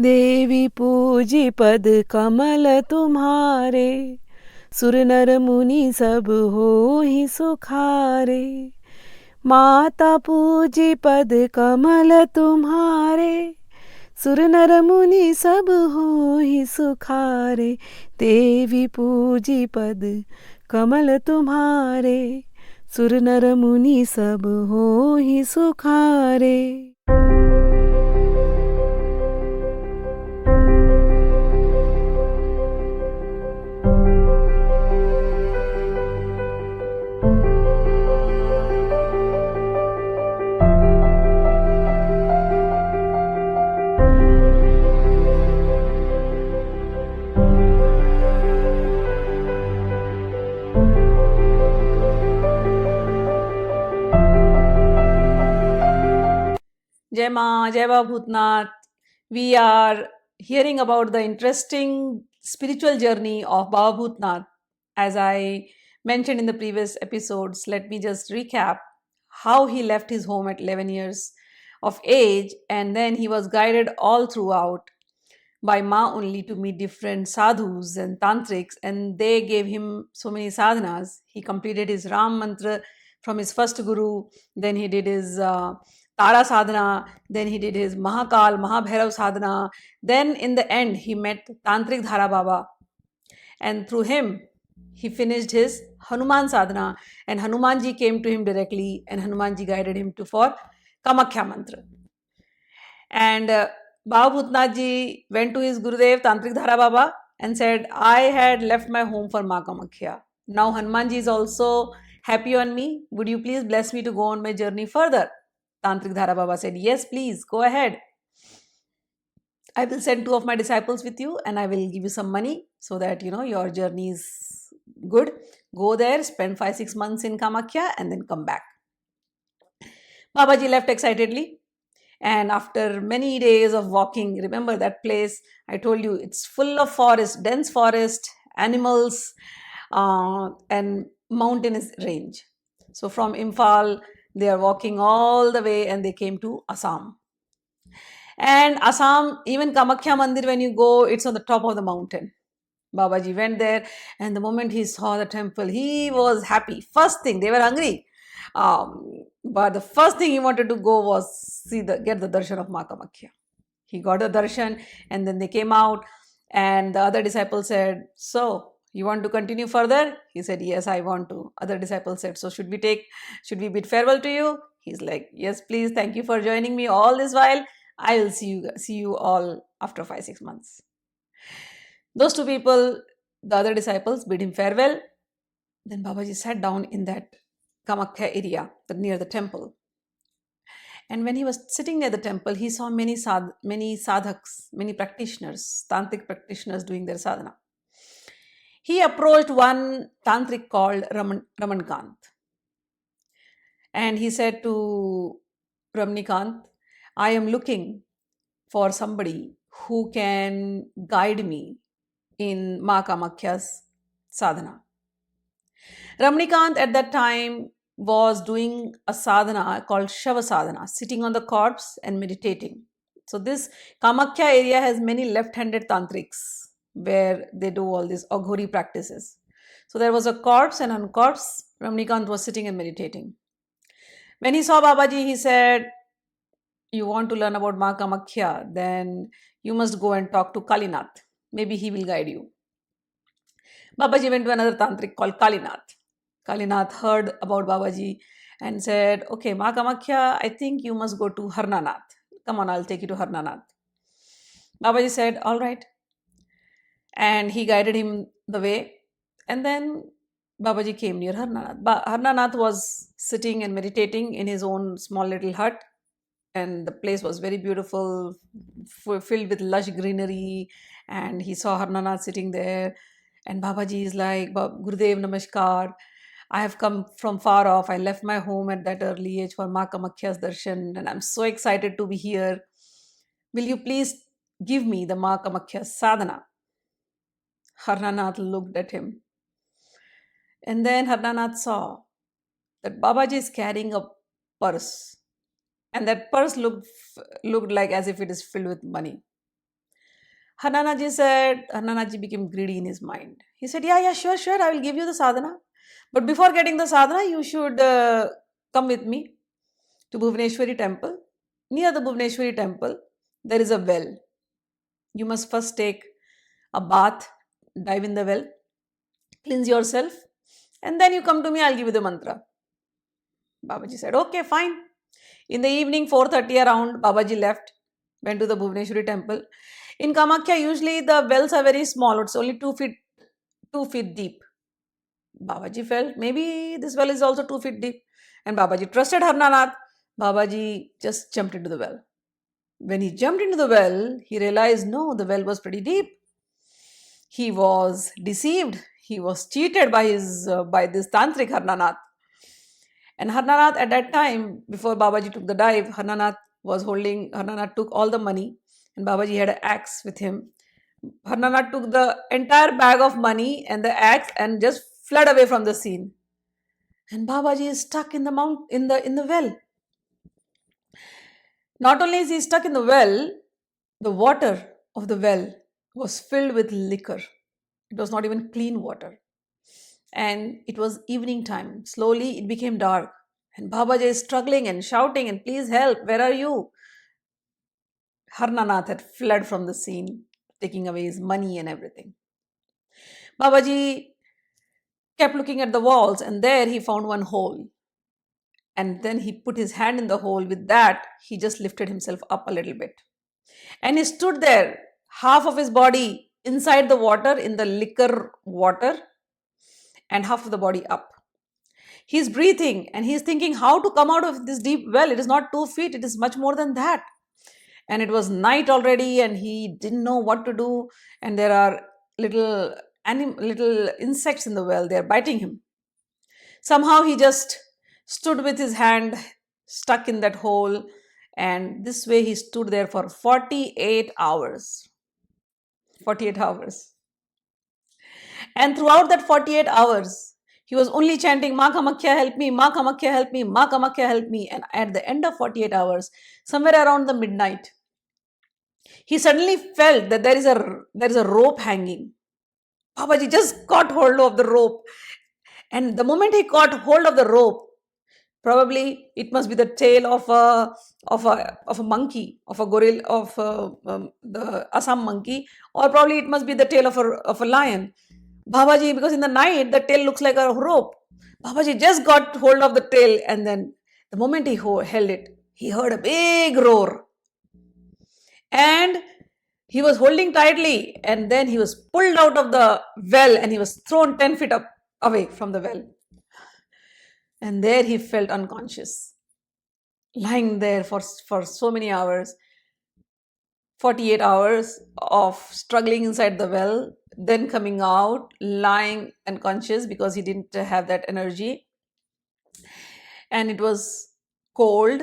देवी पूजी पद कमल तुम्हारे, सुर नर मुनि सब होहि सुखारे। माता पूजी पद कमल तुम्हारे, सुर नर मुनि सब होहि सुखारे। देवी पूजी पद कमल तुम्हारे, सुर नर मुनि सब होहि सुखारे। Jai Ma, Jai Baba Bhutnath. We are hearing about the interesting spiritual journey of Baba Bhutnath. As I mentioned in the previous episodes, let me just recap how he left his home at 11 years of age, and then he was guided all throughout by Ma only to meet different sadhus and tantrics, and they gave him so many sadhanas. He completed his Ram mantra from his first guru, then he did his Tara sadhana, then he did his Mahakal, Mahabhairav sadhana, then in the end he met Tantric Dhara Baba, and through him he finished his Hanuman sadhana, and Hanumanji came to him directly, and Hanumanji guided him to for Kamakhya mantra. And Baba Bhutnath ji went to his Gurudev Tantrik Dhara Baba and said, I had left my home for Ma Kamakhya. Now Hanumanji is also happy on me. Would you please bless me to go on my journey further? Tantrik Dhara Baba said, yes, please, go ahead. I will send 2 of my disciples with you and I will give you some money so that, your journey is good. Go there, spend 5-6 months in Kamakhya and then come back. Babaji left excitedly. And after many days of walking, remember that place, I told you it's full of forest, dense forest, animals, and mountainous range. So from Imphal, they are walking all the way and they came to Assam. And Assam, even Kamakhya Mandir, when you go, it's on the top of the mountain. Babaji went there, and the moment he saw the temple, he was happy. First thing, they were hungry. But the first thing he wanted to go was get the darshan of Ma Kamakhya. He got the darshan, and then they came out, and the other disciple said, so you want to continue further? He said, yes, I want to. Other disciple said, so should we bid farewell to you? He's like, yes, please, thank you for joining me all this while. I will see you all after 5-6 months. Those 2 people, the other disciples, bid him farewell. Then Babaji sat down in that Kamakhya area near the temple. And when he was sitting near the temple, he saw many sadhaks, many practitioners, tantric practitioners doing their sadhana. He approached one tantric called Ramankant. And he said to Ramanikant, I am looking for somebody who can guide me in Ma Kamakhya's sadhana. Ramanikant at that time was doing a sadhana called Shava sadhana, sitting on the corpse and meditating. So this Kamakhya area has many left-handed tantrics where they do all these Aghori practices. So there was a corpse, and on corpse, Ramanikant was sitting and meditating. When he saw Babaji, he said, you want to learn about Ma Kamakhya, then you must go and talk to Kalinath. Maybe he will guide you. Babaji went to another tantric called Kalinath. Kalinath heard about Babaji and said, okay, Ma Kamakhya, I think you must go to Harnanath. Come on, I'll take you to Harnanath. Babaji said, all right. And he guided him the way. And then Babaji came near Harnanath. Harnanath was sitting and meditating in his own small little hut. And the place was very beautiful, filled with lush greenery. And he saw Harnanath sitting there. And Babaji is like, Gurudev Namaskar. I have come from far off. I left my home at that early age for Ma Kamakhya's darshan, and I'm so excited to be here. Will you please give me the Ma Kamakhya sadhana? Harnanath looked at him. And then Harnanath saw that Babaji is carrying a purse. And that purse looked like as if it is filled with money. Harnanaji became greedy in his mind. He said, yeah, sure, I will give you the sadhana. But before getting the sadhana, you should come with me to Bhuvaneshwari temple. Near the Bhuvaneshwari temple, there is a well. You must first take a bath, dive in the well, cleanse yourself, and then you come to me, I'll give you the mantra. Babaji said, okay, fine. In the evening, 4:30 around, Babaji left, went to the Bhuvaneshwari temple. In Kamakhya, usually the wells are very small. It's only 2 feet deep. Babaji felt maybe this well is also 2 feet deep. And Babaji trusted Harnanath. Babaji just jumped into the well. When he jumped into the well, he realized no, the well was pretty deep. He was deceived. He was cheated by this tantric Harnanath. And Harnanath at that time, before Babaji took the dive, Harnanath took all the money and Babaji had an axe with him. Harnanath took the entire bag of money and the axe and just fled away from the scene. And Babaji is stuck in the well. Not only is he stuck in the well, the water of the well was filled with liquor. It was not even clean water. And it was evening time. Slowly it became dark. And Babaji is struggling and shouting, and please help, where are you? Harnanath had fled from the scene, taking away his money and everything. Babaji kept looking at the walls, and there he found one hole. And then he put his hand in the hole. With that, he just lifted himself up a little bit. And he stood there, half of his body inside the water, in the liquor water, and half of the body up. He's breathing and he's thinking how to come out of this deep well. It is not 2 feet, it is much more than that. And it was night already and he didn't know what to do. And there are little insects in the well, they're biting him. Somehow he just stood with his hand stuck in that hole, and this way he stood there for 48 hours. 48 hours. And throughout that 48 hours, he was only chanting, Ma Kamakhya, help me, Ma Kamakhya, help me, Ma Kamakhya, help me. And at the end of 48 hours, somewhere around the midnight, he suddenly felt that there is a rope hanging. Babaji just caught hold of the rope. And the moment he caught hold of the rope, probably it must be the tail of a monkey, of a gorilla, of the Assam monkey, or probably it must be the tail of a lion. Babaji, because in the night the tail looks like a rope, Babaji just got hold of the tail, and then the moment he held it, he heard a big roar. And he was holding tightly, and then he was pulled out of the well and he was thrown 10 feet away from the well. And there he felt unconscious, lying there for so many hours. 48 hours of struggling inside the well, then coming out, lying unconscious because he didn't have that energy. And it was cold.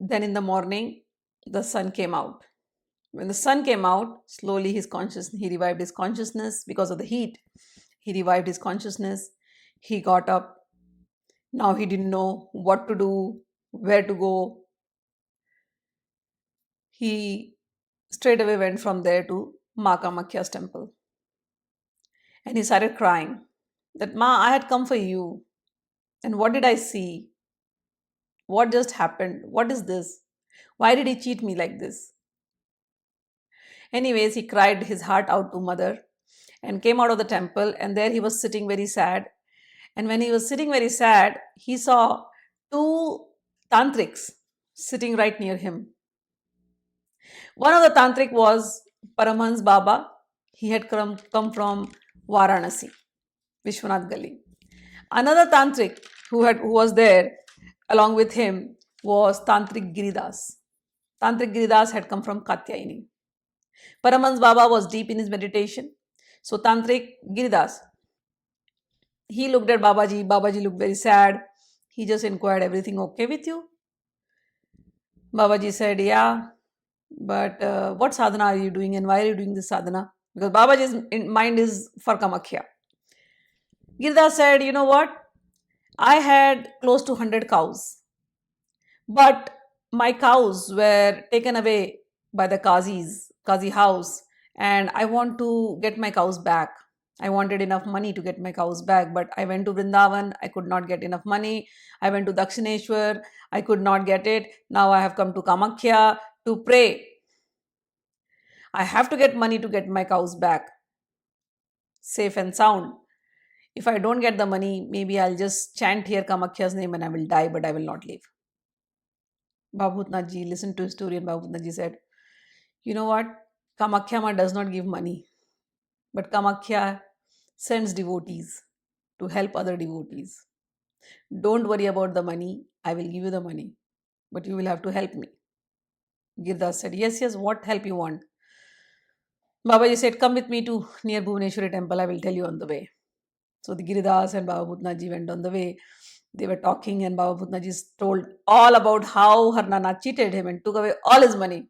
Then in the morning, the sun came out. When the sun came out, slowly he revived his consciousness because of the heat. He revived his consciousness. He got up. Now he didn't know what to do, where to go. He straight away went from there to Ma Kamakhya's temple. And he started crying that, Ma, I had come for you. And what did I see? What just happened? What is this? Why did he cheat me like this? Anyways, he cried his heart out to Mother and came out of the temple, and there he was sitting very sad. And when he was sitting very sad, he saw 2 tantrics sitting right near him. One of the tantric was Paramhans Baba. He had come from Varanasi, Vishwanath Gali. Another tantric who was there along with him was Tantric Giridas. Tantric Giridas had come from Katyayani. Paramhans Baba was deep in his meditation. So Tantric Giridas, he looked at Babaji. Babaji looked very sad. He just inquired, everything okay with you? Babaji said, yeah, but what sadhana are you doing and why are you doing this sadhana? Because Babaji's mind is for Kamakhya. Giridas said, you know what? I had close to 100 cows. But my cows were taken away by the Qazi house, and I want to get my cows back. I wanted enough money to get my cows back, but I went to Vrindavan. I could not get enough money. I went to Dakshineshwar. I could not get it. Now I have come to Kamakhya to pray. I have to get money to get my cows back safe and sound. If I don't get the money, maybe I'll just chant here Kamakhya's name and I will die, but I will not leave. Baba Bhutnath Ji listened to his story, and Baba Bhutnath Ji said, you know what? Kamakhya Ma does not give money, but Kamakhya sends devotees to help other devotees. Don't worry about the money. I will give you the money, but you will have to help me. Girdas said, yes, yes, what help you want? Babaji said, come with me to near Bhuvaneshwari temple. I will tell you on the way. So the Giridas and Baba Bhutnath Ji went on the way. They were talking, and Baba Bhutnath Ji told all about how Harnanath cheated him and took away all his money.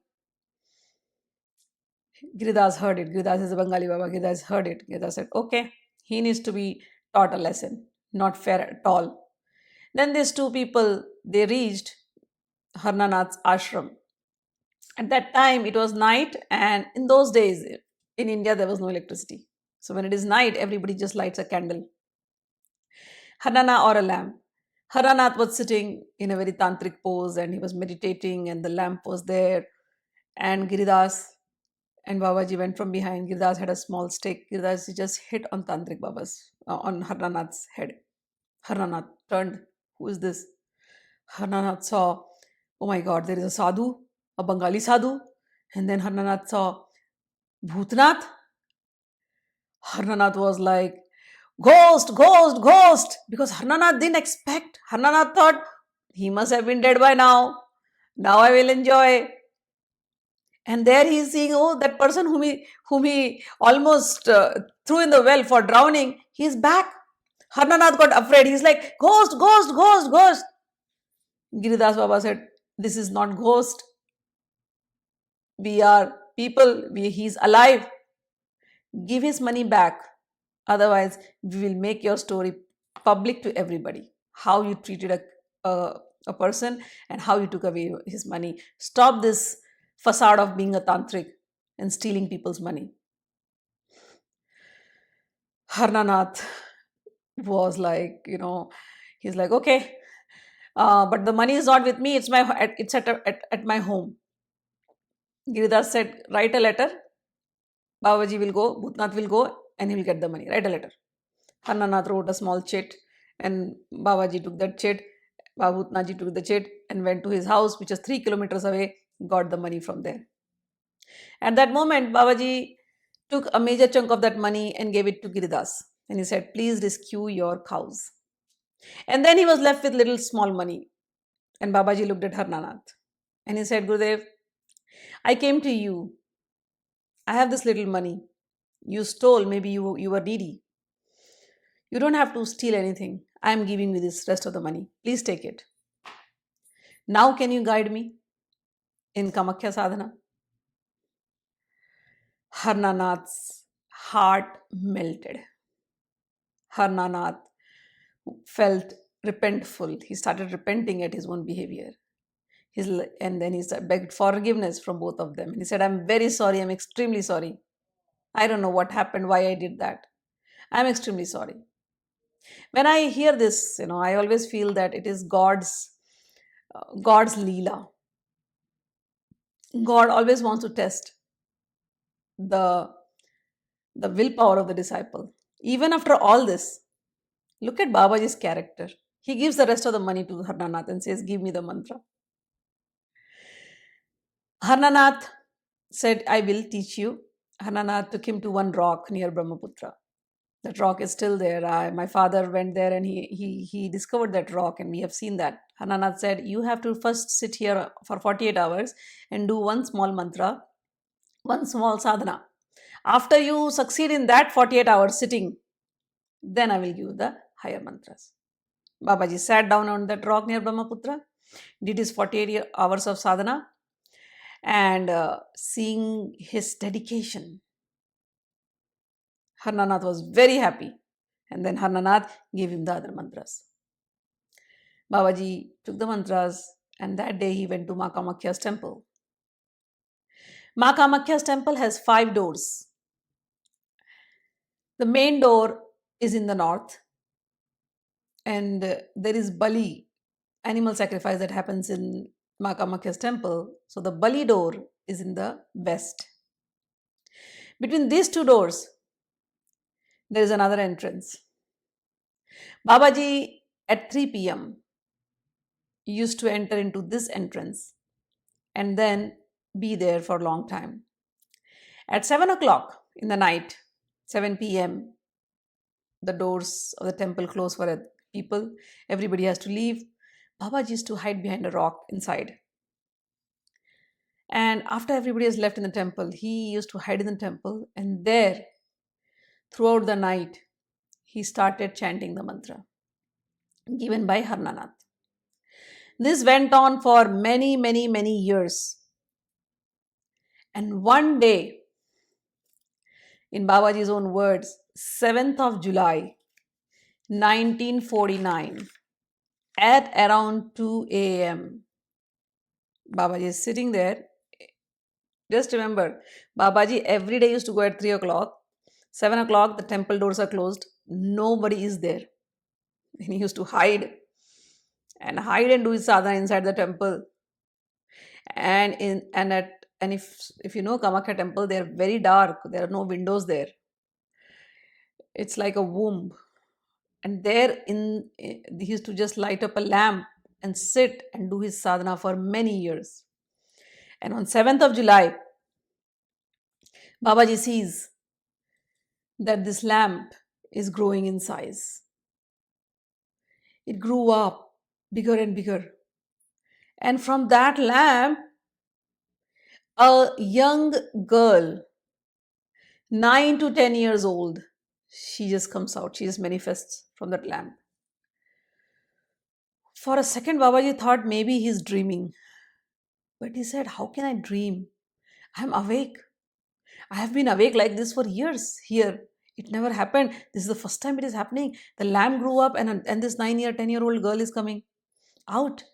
Giridas heard it. Giridas is a Bengali Baba. Giridas heard it. Giridas said, okay, he needs to be taught a lesson. Not fair at all. Then these two people, they reached Harnanath's ashram. At that time, it was night, and in those days, in India, there was no electricity. So when it is night, everybody just lights a candle. Harnana or a lamp. Haranath was sitting in a very tantric pose and he was meditating, and the lamp was there. And Giridas and Babaji went from behind. Giridas had a small stick. Giridas just hit on Tantric Baba's, on Harnanath's head. Harnanath turned. Who is this? Harnanath saw, oh my God, there is a sadhu, a Bengali sadhu. And then Harnanath saw Bhutnath. Harnanath was like, ghost, ghost, ghost. Because Harnanath didn't expect. Harnanath thought, he must have been dead by now. Now I will enjoy. And there he is seeing, oh, that person whom he almost threw in the well for drowning, he is back. Harnanath got afraid. He's like, ghost, ghost, ghost, ghost. Giridas Baba said, this is not ghost. We are people. He's alive. Give his money back. Otherwise, we will make your story public to everybody. How you treated a person and how you took away his money. Stop this facade of being a tantric and stealing people's money. Harnanath was like, he's like, okay, but the money is not with me. It's at my home. Giridas said, write a letter. Babaji will go, Bhutnath will go, and he will get the money. Write a letter. Harnanath wrote a small chit, and Babaji took that chit. Baba Bhutnath Ji took the chit and went to his house, which is 3 kilometers away, got the money from there. At that moment, Babaji took a major chunk of that money and gave it to Giridas. And he said, please rescue your cows. And then he was left with little small money. And Babaji looked at Harnanath and he said, Gurudev, I came to you. I have this little money. You stole, maybe you were needy. You don't have to steal anything. I am giving you this rest of the money. Please take it. Now can you guide me in Kamakhya sadhana? Harnanath's heart melted. Harnanath felt repentful. He started repenting at his own behavior. And then he begged forgiveness from both of them. And he said, I'm very sorry. I'm extremely sorry. I don't know what happened, why I did that. I'm extremely sorry. When I hear this, I always feel that it is God's Leela. God always wants to test the willpower of the disciple. Even after all this, look at Babaji's character. He gives the rest of the money to Harnanath and says, give me the mantra. Harnanath said, I will teach you. Harnanath took him to one rock near Brahmaputra. That rock is still there. My father went there and he discovered that rock, and we have seen that. Harnanath said, you have to first sit here for 48 hours and do one small mantra, one small sadhana. After you succeed in that 48 hours sitting, then I will give you the higher mantras. Babaji sat down on that rock near Brahmaputra, did his 48 hours of sadhana, and seeing his dedication, Harnanath was very happy. And then Harnanath gave him the other mantras. Babaji took the mantras, and that day he went to Ma Kamakhya's temple. Ma Kamakhya's temple has 5 doors. The main door is in the north, and there is Bali, animal sacrifice that happens in Ma Kamakhya's temple. So the Bali door is in the west. Between these two doors, there is another entrance. Babaji at 3 p.m. used to enter into this entrance and then be there for a long time. At 7 o'clock in the night, 7 p.m., the doors of the temple close for people. Everybody has to leave. Babaji used to hide behind a rock inside. And after everybody has left in the temple, he used to hide in the temple. And there, throughout the night, he started chanting the mantra given by Harnanath. This went on for many, many, many years. And one day, in Babaji's own words, 7th of July, 1949, at around 2 a.m., Babaji is sitting there. Just remember, Babaji every day used to go at 3 o'clock. 7 o'clock, the temple doors are closed. Nobody is there. And he used to hide and do his sadhana inside the temple. And if you know Kamakya temple, they're very dark. There are no windows there. It's like a womb. And there he used to just light up a lamp and sit and do his sadhana for many years. And on 7th of July, Babaji sees that this lamp is growing in size. It grew up bigger and bigger. And from that lamp, a young girl, 9 to 10 years old, she just comes out. She just manifests from that lamp. For a second, Babaji thought maybe he's dreaming. But he said, how can I dream? I'm awake. I have been awake like this for years here. It never happened. This is the first time it is happening. The lamb grew up and this 10-year-old girl is coming out.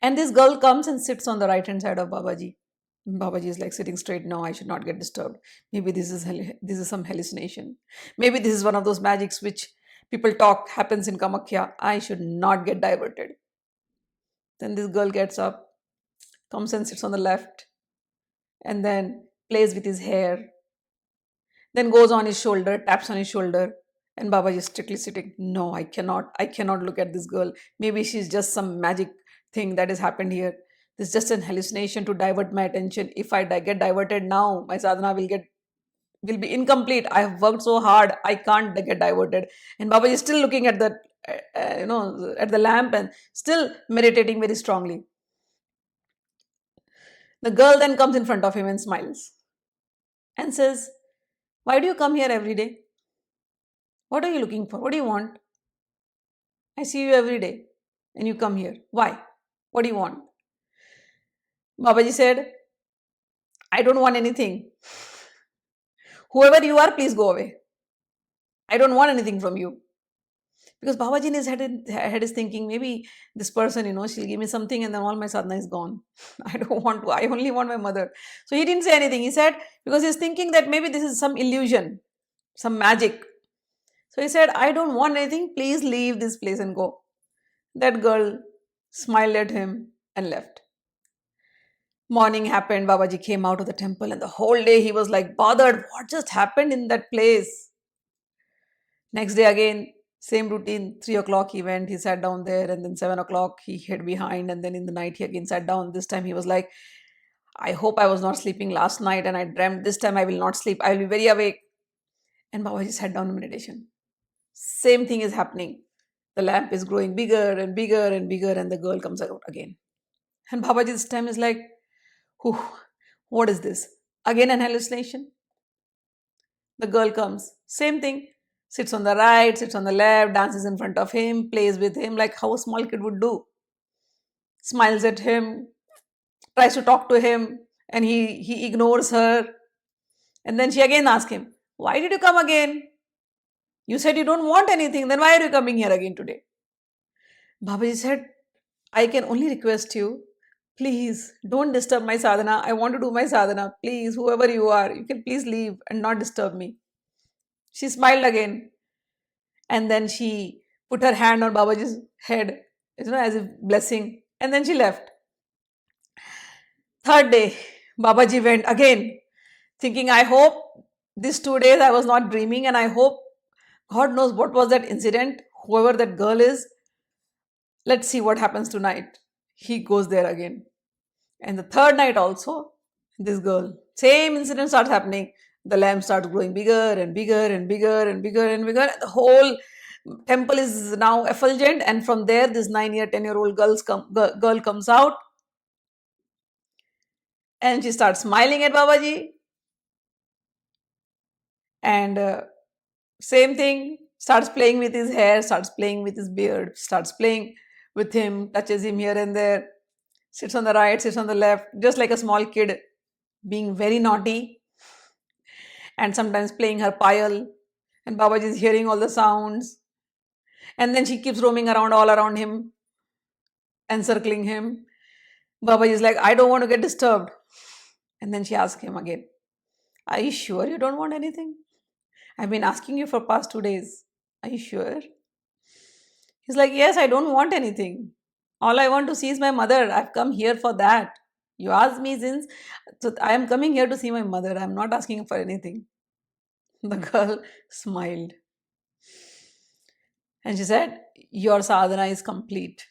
And this girl comes and sits on the right hand side of Babaji. Babaji is like sitting straight. No, I should not get disturbed. Maybe this is some hallucination. Maybe this is one of those magics which people talk happens in Kamakya. I should not get diverted. Then this girl gets up, comes and sits on the left, and then plays with his hair. Then goes on his shoulder, taps on his shoulder, and Babaji is strictly sitting. No, I cannot look at this girl. Maybe she's just some magic thing that has happened here. This is just an hallucination to divert my attention. If I get diverted now, my sadhana will be incomplete. I have worked so hard. I can't get diverted. And Babaji is still looking at the at the lamp and still meditating very strongly. The girl then comes in front of him and smiles and says, why do you come here every day? What are you looking for? What do you want? I see you every day and you come here. Why? What do you want? Babaji said, I don't want anything. Whoever you are, please go away. I don't want anything from you. Because Babaji in his head is thinking, maybe this person, she'll give me something and then all my sadhana is gone. I don't want to. I only want my mother. So he didn't say anything. He said, because he's thinking that maybe this is some illusion, some magic. So he said, I don't want anything. Please leave this place and go. That girl smiled at him and left. Morning happened. Babaji came out of the temple and the whole day he was like bothered. What just happened in that place? Next day again, same routine. 3 o'clock he went, he sat down there, and then 7 o'clock he hid behind, and then in the night he again sat down. This time he was like, I hope I was not sleeping last night and I dreamt. This time I will not sleep. I will be very awake. And Babaji sat down in meditation. Same thing is happening. The lamp is growing bigger and bigger and bigger, and the girl comes out again. And Babaji this time is like, what is this? Again an hallucination. The girl comes. Same thing. Sits on the right, sits on the left, dances in front of him, plays with him like how a small kid would do. Smiles at him, tries to talk to him, and he ignores her. And then she again asks him, why did you come again? You said you don't want anything, then why are you coming here again today? Babaji said, I can only request you, please don't disturb my sadhana. I want to do my sadhana. Please, whoever you are, you can please leave and not disturb me. She smiled again, and then she put her hand on Babaji's head, as if blessing, and then she left. Third day, Babaji went again, thinking, I hope these 2 days I was not dreaming, and I hope God knows what was that incident, whoever that girl is. Let's see what happens tonight. He goes there again. And the third night also, this girl, same incident starts happening. The lamp starts growing bigger and bigger and bigger and bigger and bigger. The whole temple is now effulgent, and from there, this 9-year, 10-year-old girl comes out, and she starts smiling at Babaji. And same thing, starts playing with his hair, starts playing with his beard, starts playing with him, touches him here and there, sits on the right, sits on the left, just like a small kid, being very naughty, and sometimes playing her payal. And Babaji is hearing all the sounds. And then she keeps roaming around all around him, encircling him. Babaji is like, I don't want to get disturbed. And then she asks him again, are you sure you don't want anything? I've been asking you for past 2 days. Are you sure? He's like, yes, I don't want anything. All I want to see is my mother. I've come here for that. You asked me since, so I am coming here to see my mother. I'm not asking for anything. The girl smiled and she said, your sadhana is complete.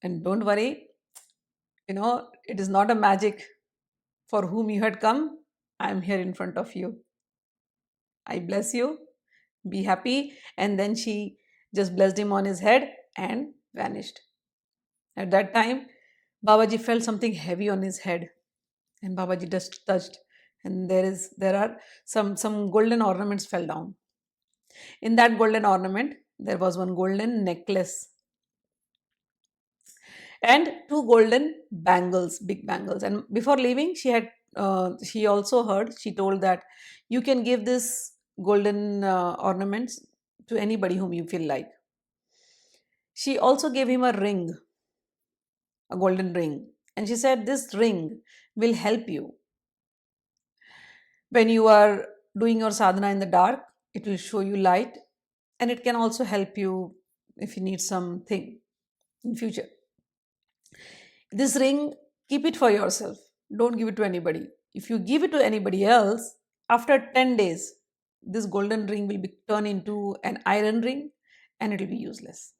And don't worry, it is not a magic. For whom you had come, I am here in front of you. I bless you. Be happy. And then she just blessed him on his head and vanished. At that time, Babaji felt something heavy on his head, and Babaji just touched, and there are some golden ornaments fell down. In that golden ornament, there was one golden necklace and two golden bangles, big bangles. And before leaving, she also heard, she told that you can give this golden ornaments to anybody whom you feel like. She also gave him a ring, a golden ring, and she said this ring will help you when you are doing your sadhana in the dark. It will show you light, and it can also help you if you need something in future. This ring, keep it for yourself. Don't give it to anybody. If you give it to anybody else, after 10 days, this golden ring will be turned into an iron ring and it will be useless.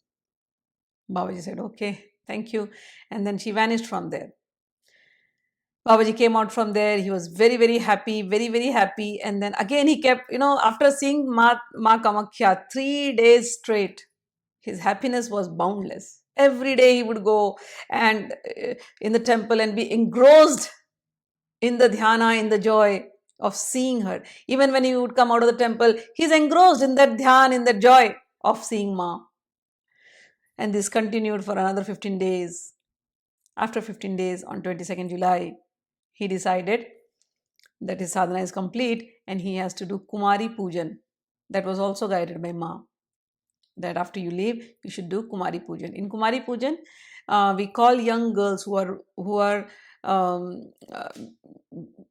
Babaji said, okay, thank you. And then she vanished from there. Babaji came out from there. He was very, very happy, very, very happy. And then again, he kept, after seeing Ma Kamakhya 3 days straight, his happiness was boundless. Every day he would go and in the temple and be engrossed in the dhyana, in the joy of seeing her. Even when he would come out of the temple, he's engrossed in that dhyan, in that joy of seeing Ma. And this continued for another 15 days. After 15 days, on 22nd July, he decided that his sadhana is complete and he has to do Kumari Pujan. That was also guided by Ma, that after you leave, you should do Kumari Pujan. In Kumari Pujan, we call young girls who are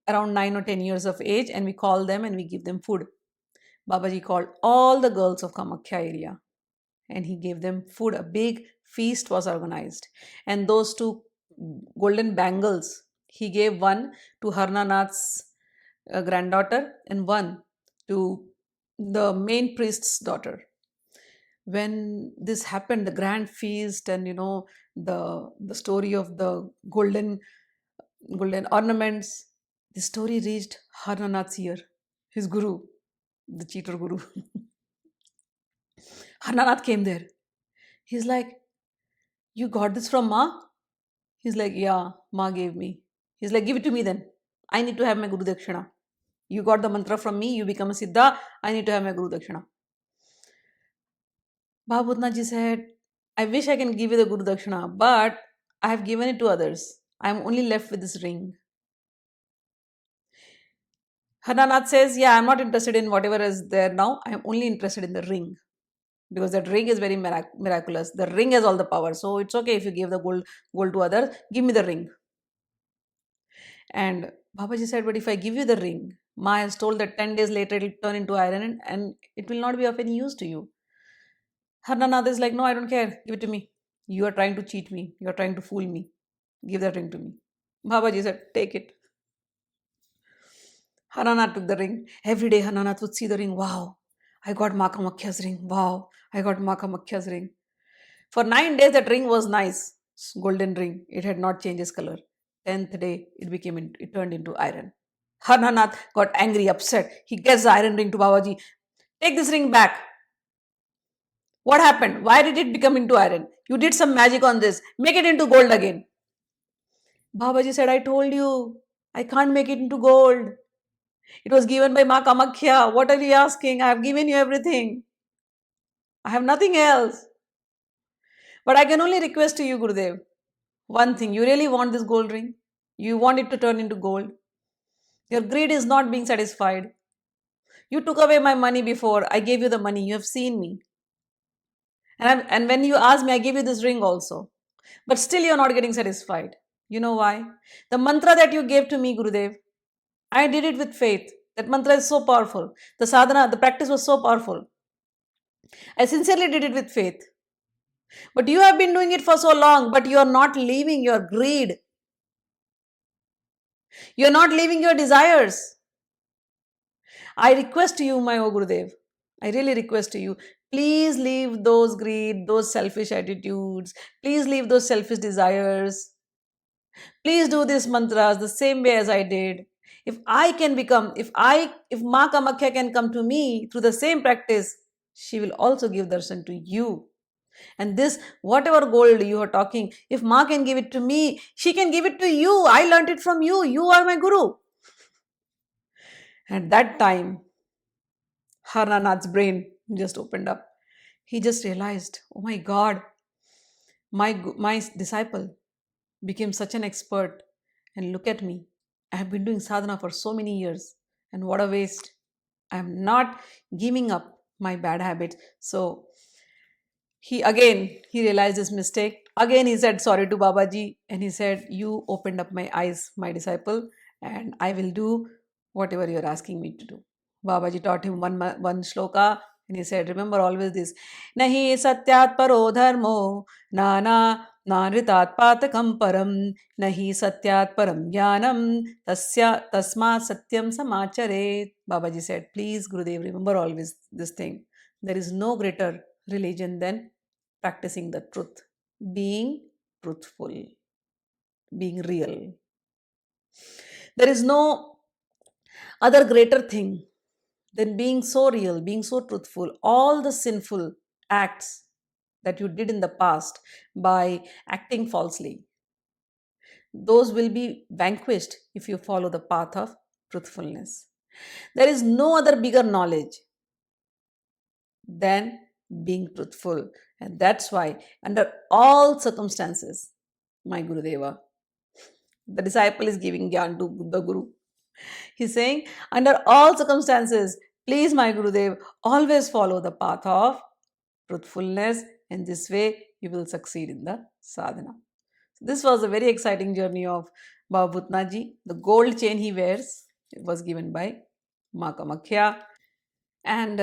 around 9 or 10 years of age, and we call them and we give them food. Babaji called all the girls of Kamakhya area and he gave them food. A big feast was organized. And those two golden bangles, he gave one to Harnanath's granddaughter and one to the main priest's daughter. When this happened, the grand feast and the story of the golden ornaments, the story reached Harnanath's ear, his guru, the cheater guru. Harnanath came there. He's like, you got this from Ma? He's like, yeah, Ma gave me. He's like, give it to me then. I need to have my Guru Dakshina. You got the mantra from me, you become a Siddha, I need to have my Guru Dakshina. Baba Bhutnath ji said, I wish I can give you the Guru Dakshina, but I have given it to others. I am only left with this ring. Harnanath says, yeah, I'm not interested in whatever is there now. I am only interested in the ring. because that ring is very miraculous. The ring has all the power. So it's okay if you give the gold to others. Give me the ring. And Babaji said, but if I give you the ring, Ma has told that 10 days later it will turn into iron and it will not be of any use to you. Harnanath is like, no, I don't care. Give it to me. You are trying to cheat me. You are trying to fool me. Give that ring to me. Babaji said, take it. Harnanath took the ring. Every day Harnanath would see the ring. Wow, I got Ma Kamakhya's ring. Wow, I got Ma Kamakhya's ring. For 9 days that ring was nice. Golden ring. It had not changed its color. 10th day it turned into iron. Harnanath got angry, upset. He gets the iron ring to Babaji. Take this ring back. What happened? Why did it become into iron? You did some magic on this. Make it into gold again. Babaji said, I told you, I can't make it into gold. It was given by Ma Kamakhya. What are you asking? I have given you everything. I have nothing else. But I can only request to you, Gurudev, one thing. You really want this gold ring? You want it to turn into gold? Your greed is not being satisfied. You took away my money before. I gave you the money. You have seen me. And when you asked me, I gave you this ring also. But still you're not getting satisfied. You know why? The mantra that you gave to me, Gurudev, I did it with faith. That mantra is so powerful. The sadhana, the practice was so powerful. I sincerely did it with faith. But you have been doing it for so long, but you are not leaving your greed. You are not leaving your desires. I request to you, my O Gurudev, I really request to you, please leave those greed, those selfish attitudes. Please leave those selfish desires. Please do these mantras the same way as I did. If I can become, if Ma Kamakhya can come to me through the same practice, she will also give darshan to you. And this, whatever gold you are talking, if Ma can give it to me, she can give it to you. I learned it from you. You are my guru. At that time, Harnanath's brain just opened up. He just realized, oh my God, my disciple became such an expert. And look at me. I have been doing sadhana for so many years. And what a waste. I am not giving up my bad habits. So he realized his mistake. Again, he said sorry to Babaji. And he said, you opened up my eyes, my disciple, and I will do whatever you are asking me to do. Babaji taught him one shloka, and he said, remember always this. Nahi satyat paro dharmo, nana naritat patakam param, nahi satyat param jnanam, tasma satyam samachare. Babaji said, please, Gurudev, remember always this thing. There is no greater religion than practicing the truth, being truthful, being real. There is no other greater thing than being so real, being so truthful. All the sinful acts that you did in the past by acting falsely, those will be vanquished if you follow the path of truthfulness. There is no other bigger knowledge than being truthful. And that's why, under all circumstances, my Gurudeva, the disciple is giving gyan to the Guru. He's saying, under all circumstances, please, my Gurudev, always follow the path of truthfulness. And this way, you will succeed in the sadhana. This was a very exciting journey of Baba Bhutnath Ji. The gold chain he wears was given by Ma Kamakhya. And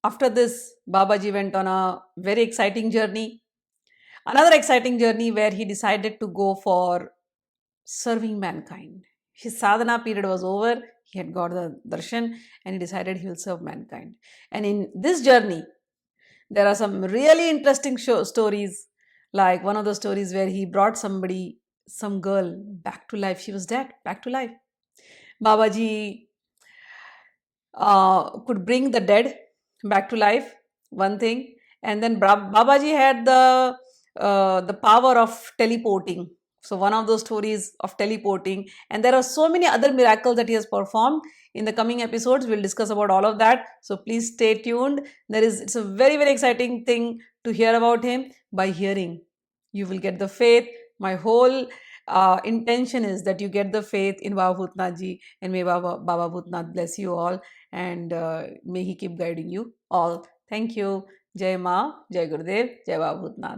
after this, Babaji went on a very exciting journey. Another exciting journey where he decided to go for serving mankind. His sadhana period was over. He had got the darshan and he decided he will serve mankind. And in this journey, there are some really interesting stories. Like one of the stories where he brought some girl back to life. She was dead, back to life. Babaji could bring the dead back to life, one thing. And then Babaji had the power of teleporting. So one of those stories of teleporting. And there are so many other miracles that he has performed. In the coming episodes, we'll discuss about all of that. So please stay tuned. It's a very, very exciting thing to hear about him. By hearing, you will get the faith. My whole intention is that you get the faith in Baba Bhutnath Ji, and may Baba Bhutnath bless you all, and may he keep guiding you all. Thank you. जय माँ, जय गुरुदेव, जय बाबा भूतनाथ।